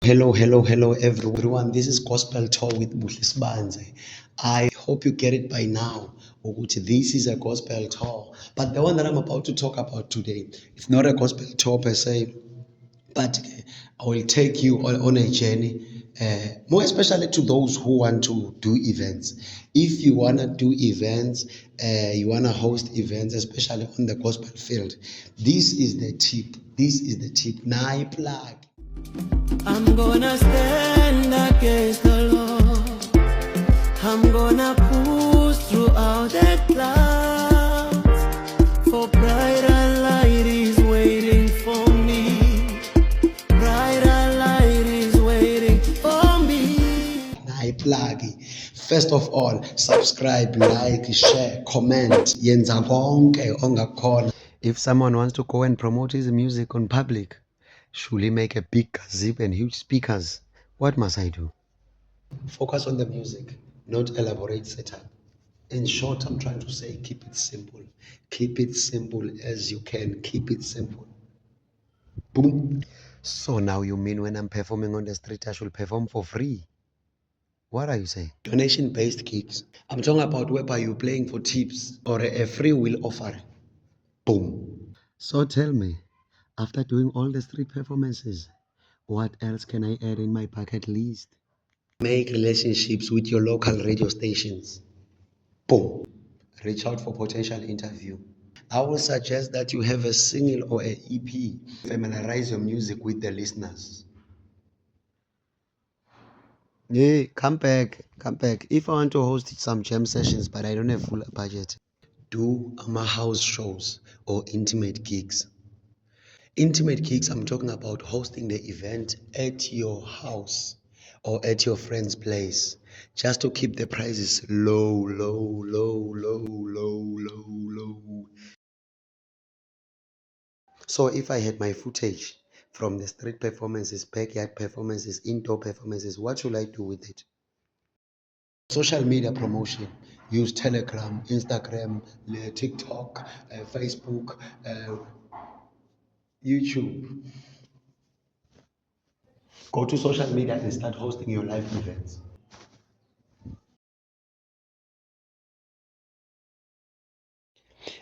Hello, everyone. This is Gospel Talk with Buhle Sibanze. I hope you get it by now. Ukuthi this is a gospel talk. But the one that I'm about to talk about today, it's not a gospel talk per se, but I will take you on a journey, more especially to those who want to do events. If you want to do events, you want to host events, especially on the gospel field, this is the tip. This is the tip. Now plug. I'm gonna stand against the Lord. I'm gonna push throughout the clouds. For brighter light is waiting for me. Brighter light is waiting for me. Plug. First of all, subscribe, like, share, comment. Yenza konke ongakhona. If someone wants to go and promote his music on public, should he make a big gazebo and huge speakers? What must I do? Focus on the music, not elaborate setup. In short, I'm trying to say keep it simple. Keep it simple as you can. Keep it simple. Boom. So now you mean when I'm performing on the street, I should perform for free? What are you saying? Donation-based gigs. I'm talking about whereby you're playing for tips or a free will offering. Boom. So tell me, after doing all the street performances, what else can I add in my bucket list? Make relationships with your local radio stations. Boom. Reach out for potential interview. I will suggest that you have a single or an EP. Familiarize your music with the listeners. Yeah, come back. If I want to host some jam sessions, but I don't have full budget, do house shows or intimate gigs. Intimate gigs, I'm talking about hosting the event at your house or at your friend's place, just to keep the prices low. So if I had my footage from the street performances, backyard performances, indoor performances, what should I do with it? Social media promotion. Use Telegram, Instagram, TikTok, Facebook, YouTube. Go to social media and start hosting your live events.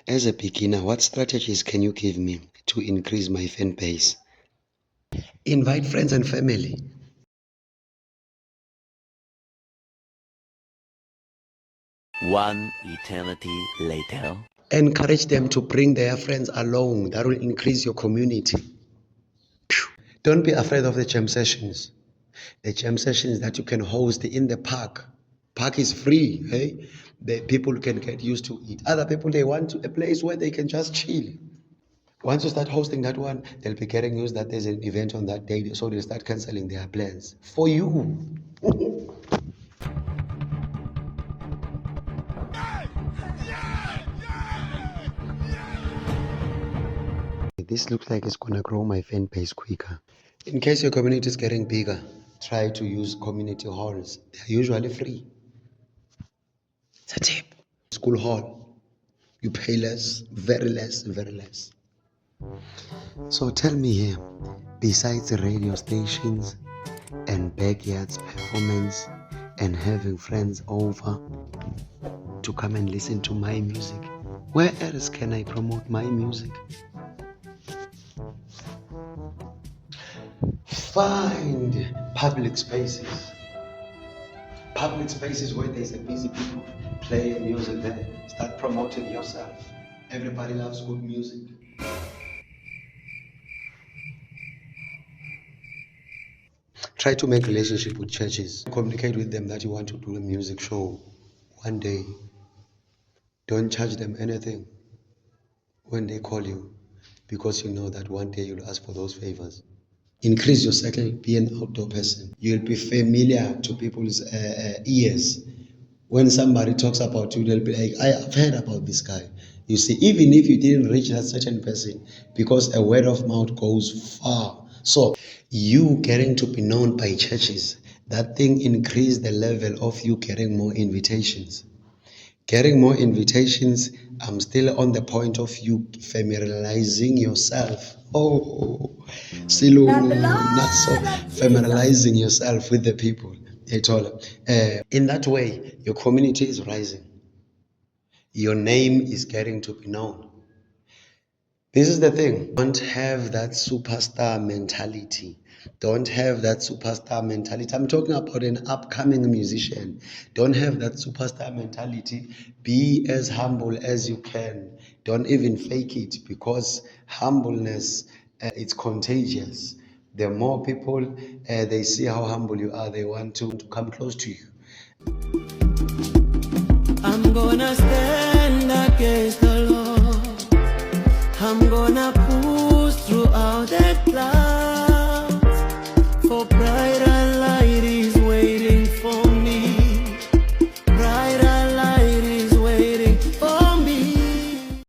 As a beginner, what strategies can you give me to increase my fan base? Invite friends and family. One eternity later. Encourage them to bring their friends along. That will increase your community. Don't be afraid of the jam sessions. The jam sessions that you can host in the park. Park is free. Hey? The people can get used to it. Other people, they want a place where they can just chill. Once you start hosting that one, they'll be getting news that there's an event on that day, so they'll start canceling their plans for you. This looks like it's gonna grow my fan base quicker. In case your community is getting bigger, try to use community halls. They're usually free. It's a tip. School hall, you pay less, very less. So tell me here, besides the radio stations and backyards performance and having friends over to come and listen to my music, where else can I promote my music? Find public spaces. Public spaces where there's a busy people. Play your music there. Start promoting yourself. Everybody loves good music. Try to make relationship with churches. Communicate with them that you want to do a music show one day. Don't charge them anything when they call you, because you know that one day you'll ask for those favors. Increase your circle, be an outdoor person. You'll be familiar to people's ears. When somebody talks about you, they'll be like, I've heard about this guy. You see, even if you didn't reach that certain person, because a word of mouth goes far. So you getting to be known by churches, that thing increase the level of you getting more invitations. Getting more invitations I'm still on the point of you familiarizing yourself. Oh, silungu naso, familiarizing yourself with the people. In that way, your community is rising. Your name is getting to be known. This is the thing. Don't have that superstar mentality. Don't have that superstar mentality. I'm talking about an upcoming musician. Don't have that superstar mentality. Be as humble as you can. Don't even fake it, because humbleness, it's contagious. The more people they see how humble you are, they want to come close to you. I'm gonna stand against the law. I'm gonna push throughout that cloud.